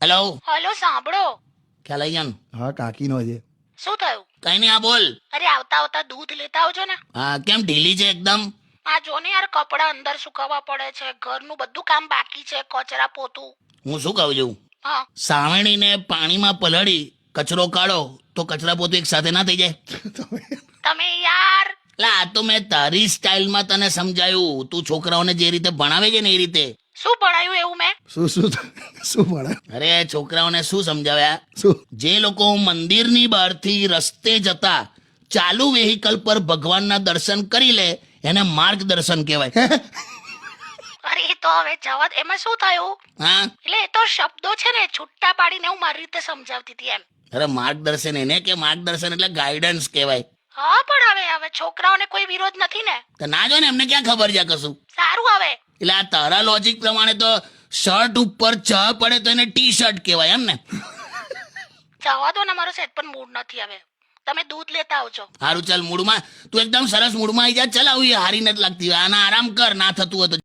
Hello hello સાંભળો. ખ્યાલ આવી ગયો ને? હા કાકીનો છે. શું થયું? કઈ નહીં, આ બોલ. અરે આવતા આવતા દૂધ લેતા આવજો ને. હા, કેમ ઢીલી છે એકદમ? આ જો ને યાર, કપડા અંદર સુકાવવા પડે છે, ઘરનું બધું કામ બાકી છે, કચરા પોતું. હું શું કહું છું, હા સાવણીને પાણીમાં પલાળી કચરો કાઢો તો કચરા પોતું એક સાથે ના થઈ જાય? તમે યાર. એટલે આ તો મેં તારી સ્ટાઇલમાં તને સમજાયું. તું છોકરાઓને જે રીતે ભણાવે છે ને એ રીતે. શું ભણાયું એવું મેં? શું ભણે? અરે છોકરાઓને શું સમજાવ્યા? શું? જે લોકો મંદિરની બહારથી રસ્તે જતા ચાલુ વેહિકલ પર ભગવાનના દર્શન કરી લે એને માર્ગદર્શન કહેવાય. અરે એ તો હવે જવા દે. એમાં શું થયું? હા, એટલે એ તો શબ્દો છે ને, છૂટા પાડીને હું મારી રીતે સમજાવતી હતી એમ. અરે માર્ગદર્શન એને કે માર્ગદર્શન એટલે ગાઈડન્સ કહેવાય. હા પણ હવે છોકરાઓને કોઈ વિરોધ નથી ને? તો ના જો ને, એમને ક્યાં ખબર છે કશું. સારું હવે. એટલે આ તારા લોજિક પ્રમાણે તો શર્ટ ઉપર ચ પડે તો એને ટી શર્ટ કહેવાય એમ ને? જવા દો ને, મારો સેટ પણ મૂડ નથી હવે. તમે દૂધ લેતા આવજો. સારું ચાલ, મૂડમાં તું એકદમ સરસ મૂડમાં આવી જા. ચાલ આવી હારી નથી લાગતી, આના આરામ કર, ના થતું હોય તો.